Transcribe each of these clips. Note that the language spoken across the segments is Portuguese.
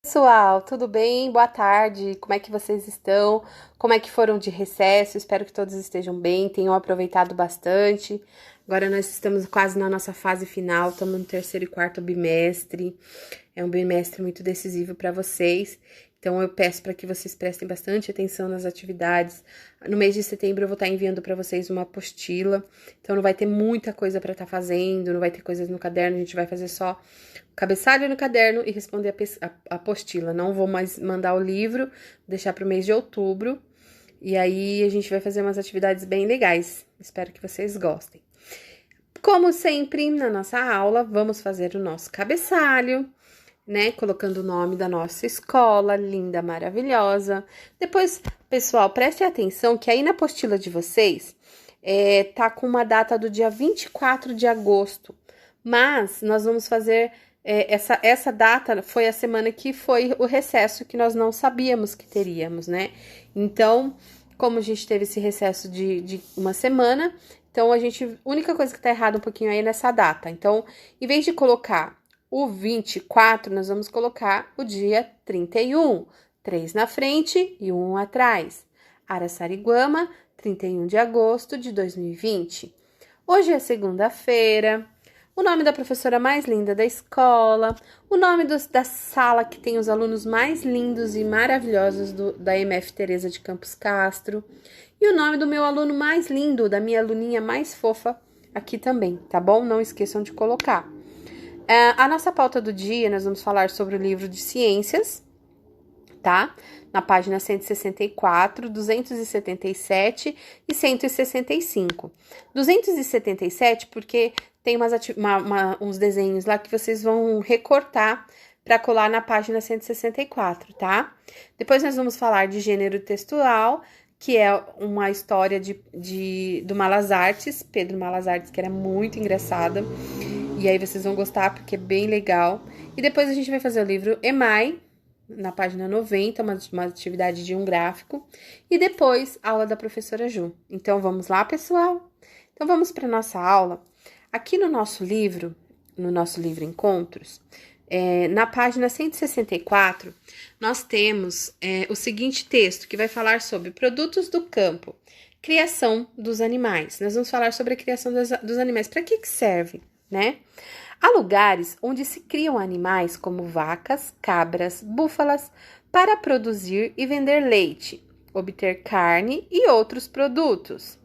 Pessoal, tudo bem? Boa tarde. Como é que vocês estão? Como é que foram de recesso? Espero que todos estejam bem, tenham aproveitado bastante. Agora nós estamos quase na nossa fase final, estamos no terceiro e quarto bimestre. É um bimestre muito decisivo para vocês. Então eu peço para que vocês prestem bastante atenção nas atividades. No mês de setembro eu vou estar enviando para vocês uma apostila. Então não vai ter muita coisa para estar fazendo, não vai ter coisas no caderno, a gente vai fazer só cabeçalho no caderno e responder a apostila. Não vou mais mandar o livro, deixar para o mês de outubro. E aí a gente vai fazer umas atividades bem legais. Espero que vocês gostem. Como sempre, na nossa aula, vamos fazer o nosso cabeçalho, né? Colocando o nome da nossa escola, linda, maravilhosa. Depois, pessoal, preste atenção que aí na apostila de vocês tá com uma data do dia 24 de agosto. Mas nós vamos fazer. Essa data foi a semana que foi o recesso que nós não sabíamos que teríamos, né? Então, como a gente teve esse recesso de uma semana, então a única coisa que tá errada um pouquinho aí é nessa data. Então, em vez de colocar o 24, nós vamos colocar o dia 31, 3 na frente e 1 atrás. Araçariguama, 31 de agosto de 2020. Hoje é segunda-feira. O nome da professora mais linda da escola, o nome da sala que tem os alunos mais lindos e maravilhosos da MF Teresa de Campos Castro, e o nome do meu aluno mais lindo, da minha aluninha mais fofa aqui também, tá bom? Não esqueçam de colocar. A nossa pauta do dia, nós vamos falar sobre o livro de ciências, tá? Na página 164, 277 e 165. 277 porque tem uns desenhos lá que vocês vão recortar para colar na página 164, tá? Depois nós vamos falar de gênero textual, que é uma história do Malas Artes, Pedro Malas Artes, que era muito engraçada. E aí vocês vão gostar, porque é bem legal. E depois a gente vai fazer o livro EMAI, na página 90, uma atividade de um gráfico. E depois, aula da professora Ju. Então, vamos lá, pessoal? Então, vamos para nossa aula. Aqui no nosso livro Encontros, na página 164, nós temos o seguinte texto, que vai falar sobre produtos do campo, criação dos animais. Nós vamos falar sobre a criação dos animais. Para que serve, né? Há lugares onde se criam animais como vacas, cabras, búfalas, para produzir e vender leite, obter carne e outros produtos.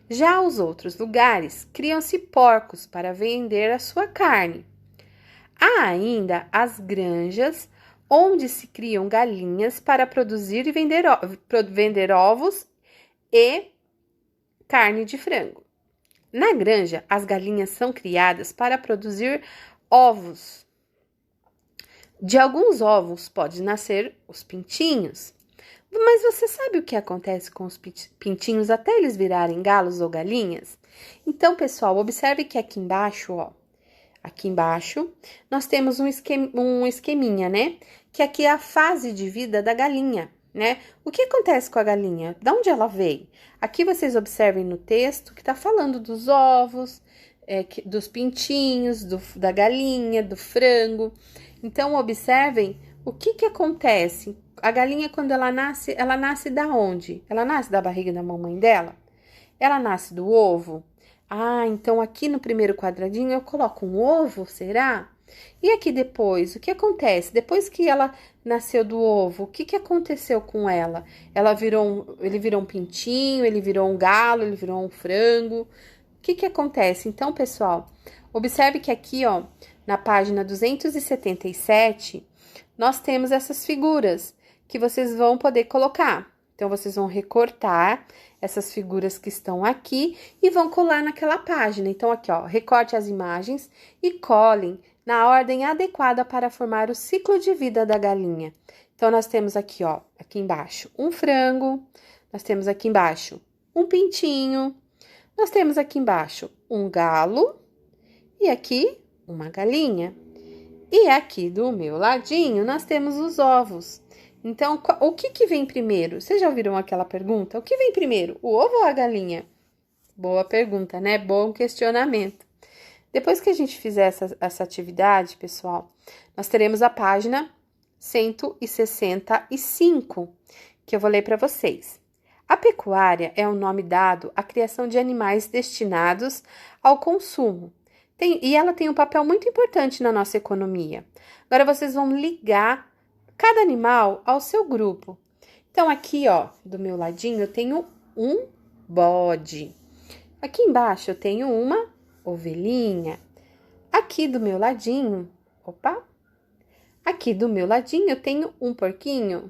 Já os outros lugares criam-se porcos para vender a sua carne. Há ainda as granjas, onde se criam galinhas para produzir e vender ovos e carne de frango. Na granja, as galinhas são criadas para produzir ovos. De alguns ovos pode nascer os pintinhos. Mas você sabe o que acontece com os pintinhos até eles virarem galos ou galinhas? Então, pessoal, observe que aqui embaixo, ó, aqui embaixo, nós temos um esqueminha, né? Que aqui é a fase de vida da galinha, né? O que acontece com a galinha? De onde ela veio? Aqui vocês observem no texto que tá falando dos ovos, dos pintinhos, da galinha, do frango. Então, observem o que acontece. A galinha, quando ela nasce da onde? Ela nasce da barriga da mamãe dela? Ela nasce do ovo? Ah, então aqui no primeiro quadradinho eu coloco um ovo, será? E aqui depois, o que acontece? Depois que ela nasceu do ovo, o que aconteceu com ela? Ele virou um pintinho, ele virou um galo, ele virou um frango. O que acontece? Então, pessoal, observe que aqui, ó, na página 277, nós temos essas figuras que vocês vão poder colocar. Então, vocês vão recortar essas figuras que estão aqui e vão colar naquela página. Então, aqui, ó, recorte as imagens e colhem na ordem adequada para formar o ciclo de vida da galinha. Então, nós temos aqui, ó, aqui embaixo, um frango, nós temos aqui embaixo um pintinho, nós temos aqui embaixo um galo e aqui uma galinha. E aqui do meu ladinho, nós temos os ovos. Então, o que vem primeiro? Vocês já ouviram aquela pergunta? O que vem primeiro, o ovo ou a galinha? Boa pergunta, né? Bom questionamento. Depois que a gente fizer essa atividade, pessoal, nós teremos a página 165, que eu vou ler para vocês. A pecuária é o nome dado à criação de animais destinados ao consumo. E ela tem um papel muito importante na nossa economia. Agora vocês vão ligar cada animal ao seu grupo. Então, aqui, ó, do meu ladinho, eu tenho um bode. Aqui embaixo eu tenho uma ovelhinha. Aqui do meu ladinho, aqui do meu ladinho eu tenho um porquinho.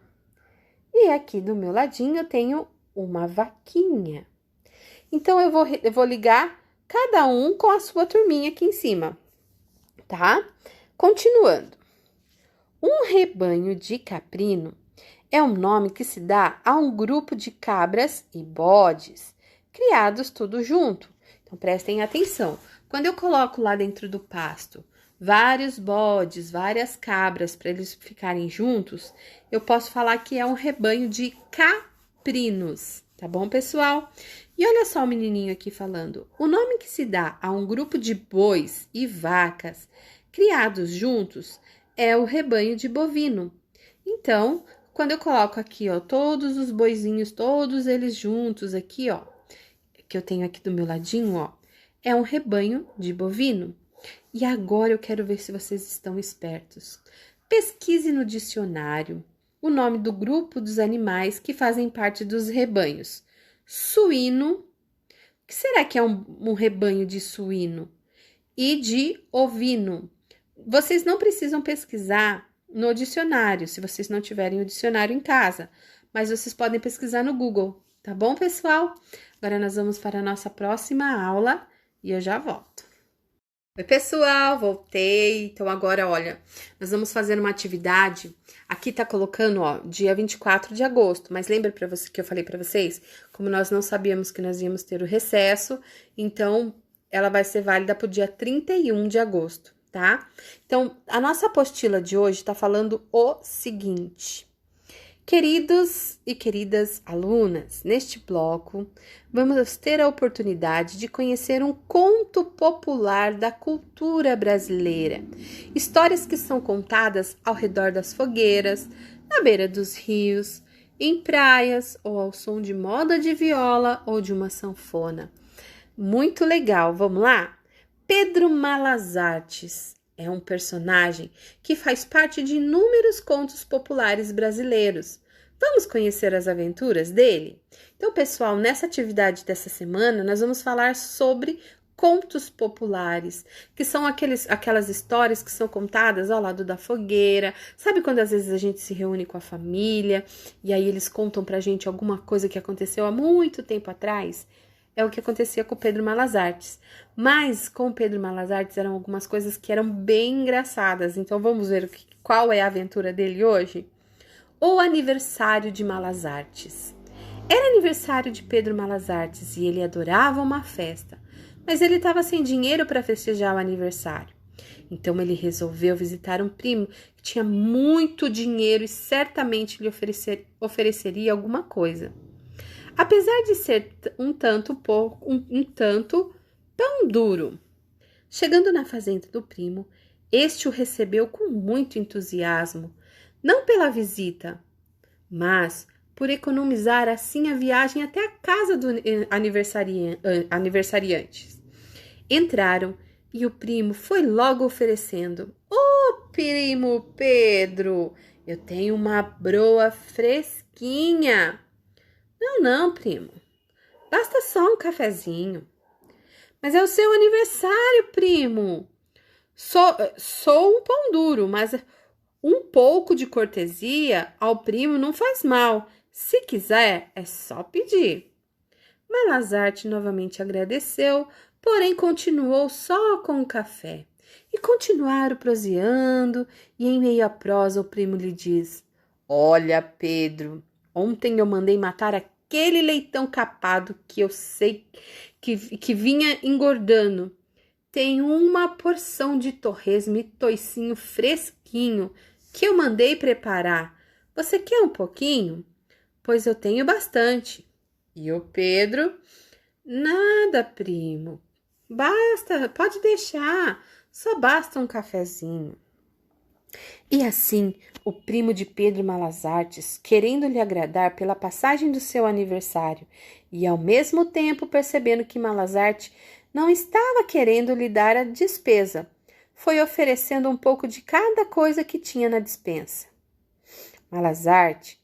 E aqui do meu ladinho eu tenho uma vaquinha. Então, eu vou ligar cada um com a sua turminha aqui em cima, tá? Continuando. Um rebanho de caprino é um nome que se dá a um grupo de cabras e bodes, criados tudo junto. Então, prestem atenção. Quando eu coloco lá dentro do pasto vários bodes, várias cabras para eles ficarem juntos, eu posso falar que é um rebanho de caprinos, tá bom, pessoal? E olha só o menininho aqui falando. O nome que se dá a um grupo de bois e vacas criados juntos é o rebanho de bovino. Então, quando eu coloco aqui, ó, todos os boizinhos, todos eles juntos aqui, ó, que eu tenho aqui do meu ladinho, ó, é um rebanho de bovino. E agora eu quero ver se vocês estão espertos. Pesquise no dicionário o nome do grupo dos animais que fazem parte dos rebanhos. Suíno. O que será que é um rebanho de suíno? E de ovino. Vocês não precisam pesquisar no dicionário, se vocês não tiverem o dicionário em casa, mas vocês podem pesquisar no Google, tá bom, pessoal? Agora nós vamos para a nossa próxima aula e eu já volto. Oi, pessoal, voltei. Então, agora, olha, nós vamos fazer uma atividade. Aqui tá colocando, ó, dia 24 de agosto, mas lembra para você que eu falei para vocês? Como nós não sabíamos que nós íamos ter o recesso, então ela vai ser válida pro dia 31 de agosto. Tá? Então, a nossa apostila de hoje está falando o seguinte. Queridos e queridas alunas, neste bloco, vamos ter a oportunidade de conhecer um conto popular da cultura brasileira. Histórias que são contadas ao redor das fogueiras, na beira dos rios, em praias ou ao som de moda de viola ou de uma sanfona. Muito legal, vamos lá? Pedro Malas Artes é um personagem que faz parte de inúmeros contos populares brasileiros. Vamos conhecer as aventuras dele? Então, pessoal, nessa atividade dessa semana, nós vamos falar sobre contos populares, que são aquelas histórias que são contadas ao lado da fogueira. Sabe quando às vezes a gente se reúne com a família e aí eles contam pra gente alguma coisa que aconteceu há muito tempo atrás? É o que acontecia com o Pedro Malas Artes. Mas com o Pedro Malas Artes eram algumas coisas que eram bem engraçadas. Então vamos ver qual é a aventura dele hoje? O aniversário de Malas Artes. Era aniversário de Pedro Malas Artes e ele adorava uma festa. Mas ele estava sem dinheiro para festejar o aniversário. Então ele resolveu visitar um primo que tinha muito dinheiro e certamente lhe ofereceria alguma coisa. Apesar de ser um tanto pão duro. Chegando na fazenda do primo, este o recebeu com muito entusiasmo, não pela visita, mas por economizar assim a viagem até a casa do aniversariante. Entraram e o primo foi logo oferecendo: "Ô, primo Pedro, eu tenho uma broa fresquinha." Não, primo. Basta só um cafezinho." "Mas é o seu aniversário, primo." Sou um pão duro, mas um pouco de cortesia ao primo não faz mal. Se quiser, é só pedir." Malas Artes novamente agradeceu, porém continuou só com o café. E continuaram proseando, e em meio à prosa o primo lhe diz: "Olha, Pedro, ontem eu mandei matar aquele leitão capado que eu sei que vinha engordando. Tem uma porção de torresmo e toicinho fresquinho que eu mandei preparar. Você quer um pouquinho? Pois eu tenho bastante." E o Pedro: "Nada, primo. Basta, pode deixar. Só basta um cafezinho." E assim, o primo de Pedro Malas Artes, querendo lhe agradar pela passagem do seu aniversário e ao mesmo tempo percebendo que Malas Artes não estava querendo lhe dar a despesa, foi oferecendo um pouco de cada coisa que tinha na despensa. Malas Artes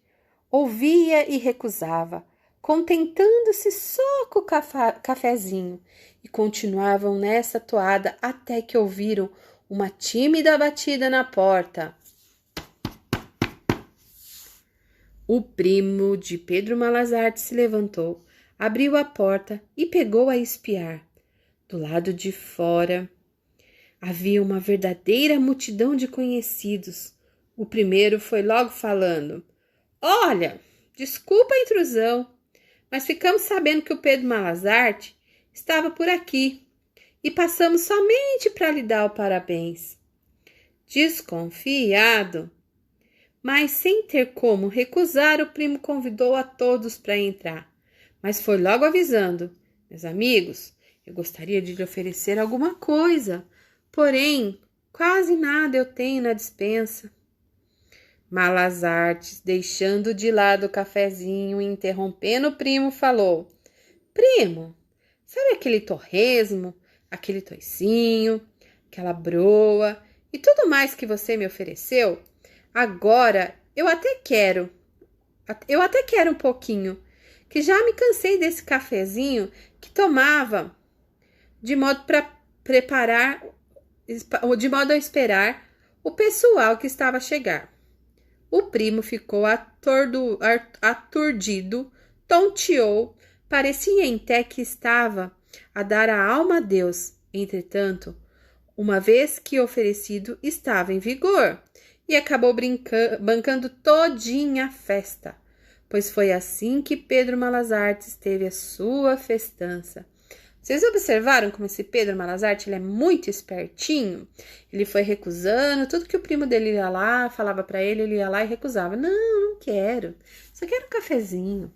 ouvia e recusava, contentando-se só com o cafezinho, e continuavam nessa toada até que ouviram uma tímida batida na porta. O primo de Pedro Malas Artes se levantou, abriu a porta e pegou a espiar. Do lado de fora havia uma verdadeira multidão de conhecidos. O primeiro foi logo falando: "Olha, desculpa a intrusão, mas ficamos sabendo que o Pedro Malas Artes estava por aqui e passamos somente para lhe dar o parabéns." Desconfiado, mas sem ter como recusar, o primo convidou a todos para entrar, mas foi logo avisando: "Meus amigos, eu gostaria de lhe oferecer alguma coisa, porém, quase nada eu tenho na despensa." Malas Artes, deixando de lado o cafezinho e interrompendo o primo, falou: "Primo, sabe aquele torresmo, aquele toicinho, aquela broa e tudo mais que você me ofereceu? Agora eu até quero um pouquinho, que já me cansei desse cafezinho que tomava de modo a esperar o pessoal que estava a chegar." O primo ficou aturdido, tonteou, parecia até que estava a dar a alma a Deus. Entretanto, uma vez que oferecido, estava em vigor e acabou bancando todinha a festa, pois foi assim que Pedro Malas Artes teve a sua festança. Vocês observaram como esse Pedro Malas Artes, ele é muito espertinho? Ele foi recusando, tudo que o primo dele ia lá, falava para ele, ele ia lá e recusava. "Não, não quero, só quero um cafezinho.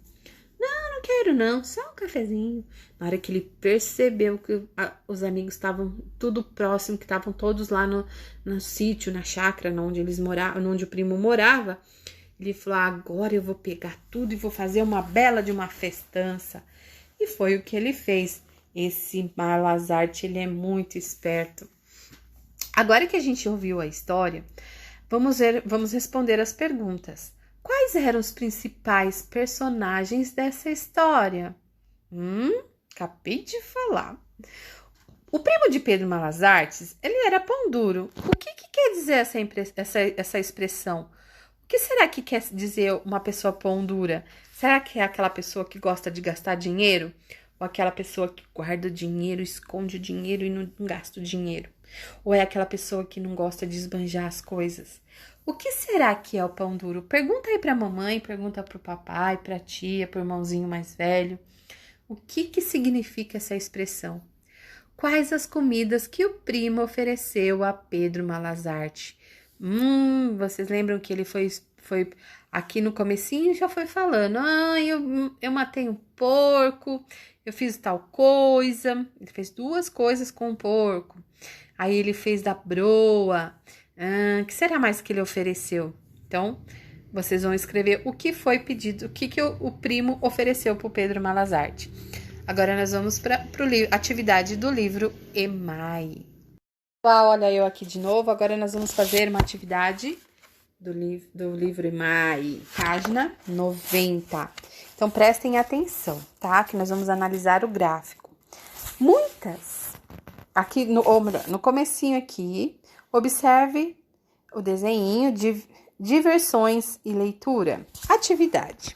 Não, não quero não, só um cafezinho." Na hora que ele percebeu que os amigos estavam tudo próximo, que estavam todos lá no sítio, na chácara onde eles moravam, onde o primo morava, ele falou: "Agora eu vou pegar tudo e vou fazer uma bela de uma festança." E foi o que ele fez. Esse Malas Artes, ele é muito esperto. Agora que a gente ouviu a história, vamos responder as perguntas. Quais eram os principais personagens dessa história? Acabei de falar. O primo de Pedro Malas Artes, ele era pão duro. O que quer dizer essa expressão? O que será que quer dizer uma pessoa pão dura? Será que é aquela pessoa que gosta de gastar dinheiro? Ou aquela pessoa que guarda dinheiro, esconde o dinheiro e não gasta o dinheiro? Ou é aquela pessoa que não gosta de esbanjar as coisas? O que será que é o pão duro? Pergunta aí pra mamãe, pergunta pro papai, pra tia, pro irmãozinho mais velho. O que significa essa expressão? Quais as comidas que o primo ofereceu a Pedro Malas Artes? Vocês lembram que ele foi aqui no comecinho, já foi falando: eu matei um porco, eu fiz tal coisa. Ele fez 2 coisas com o porco. Aí ele fez da broa. Que será mais que ele ofereceu? Então, vocês vão escrever o que foi pedido, o que o primo ofereceu para o Pedro Malas Artes. Agora nós vamos para a atividade do livro EMAI. Olha eu aqui de novo. Agora nós vamos fazer uma atividade do livro EMAI, página 90. Então, prestem atenção, tá? Que nós vamos analisar o gráfico. Aqui no comecinho aqui, observe o desenho de diversões e leitura. Atividade.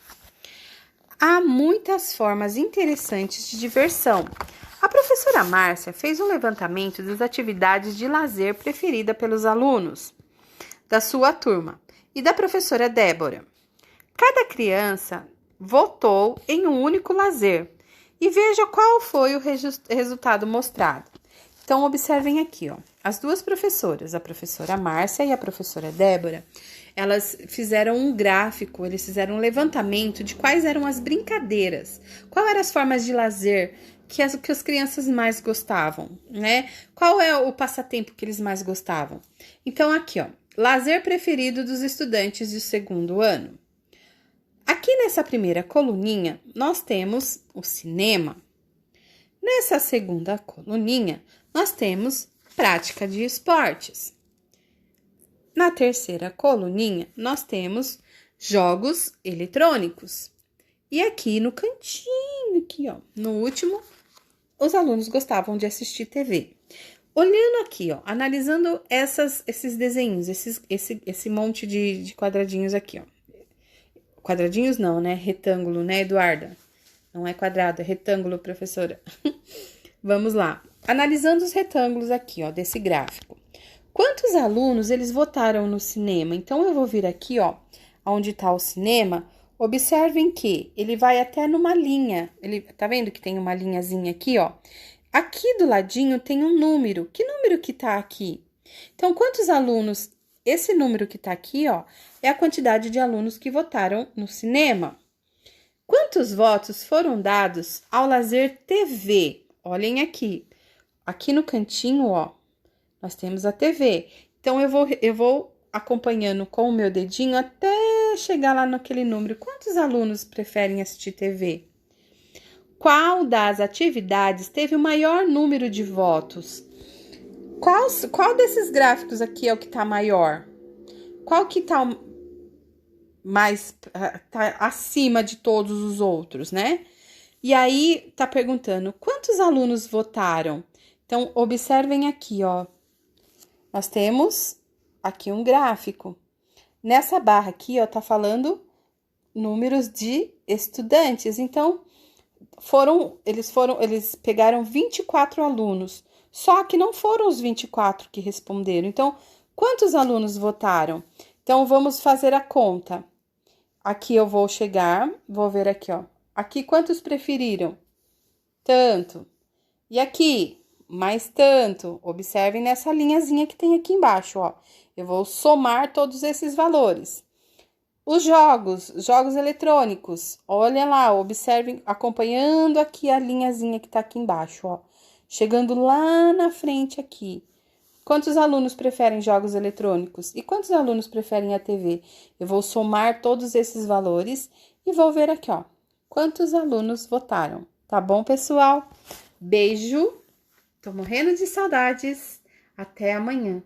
Há muitas formas interessantes de diversão. A professora Márcia fez um levantamento das atividades de lazer preferida pelos alunos da sua turma e da professora Débora. Cada criança votou em um único lazer e veja qual foi o resultado mostrado. Então, observem aqui, as 2 professoras, a professora Márcia e a professora Débora, elas fizeram um gráfico, eles fizeram um levantamento de quais eram as brincadeiras, quais eram as formas de lazer que as crianças mais gostavam, né? Qual é o passatempo que eles mais gostavam? Então, aqui, lazer preferido dos estudantes de segundo ano. Aqui nessa primeira coluninha, nós temos o cinema. Nessa segunda coluninha, nós temos prática de esportes. Na terceira coluninha, nós temos jogos eletrônicos. E aqui no cantinho, aqui ó, no último, os alunos gostavam de assistir TV. Olhando aqui, ó, analisando esses desenhos, esse monte de quadradinhos aqui, ó. Quadradinhos não, né? Retângulo, né, Eduarda? Não é quadrado, é retângulo, professora. Vamos lá. Analisando os retângulos aqui, ó, desse gráfico. Quantos alunos eles votaram no cinema? Então, eu vou vir aqui, ó, onde tá o cinema. Observem que ele vai até numa linha. Tá vendo que tem uma linhazinha aqui, ó? Aqui do ladinho tem um número. Que número que tá aqui? Então, quantos alunos? Esse número que tá aqui, ó, é a quantidade de alunos que votaram no cinema. Quantos votos foram dados ao lazer TV? Olhem aqui. Aqui no cantinho, ó, nós temos a TV. Então, eu vou acompanhando com o meu dedinho até chegar lá naquele número. Quantos alunos preferem assistir TV? Qual das atividades teve o maior número de votos? Qual desses gráficos aqui é o que tá maior? Qual que tá mais tá acima de todos os outros, né? E aí tá perguntando quantos alunos votaram? Então, observem aqui, ó. Nós temos aqui um gráfico. Nessa barra aqui, ó, tá falando números de estudantes. Então, eles pegaram 24 alunos. Só que não foram os 24 que responderam. Então, quantos alunos votaram? Então, vamos fazer a conta. Aqui eu vou chegar, vou ver aqui, ó. Aqui, quantos preferiram? Tanto. E aqui, mais tanto. Observem nessa linhazinha que tem aqui embaixo, ó. Eu vou somar todos esses valores. Os jogos eletrônicos. Olha lá, observem, acompanhando aqui a linhazinha que tá aqui embaixo, ó. Chegando lá na frente aqui. Quantos alunos preferem jogos eletrônicos? E quantos alunos preferem a TV? Eu vou somar todos esses valores e vou ver aqui, ó. Quantos alunos votaram? Tá bom, pessoal? Beijo. Tô morrendo de saudades. Até amanhã.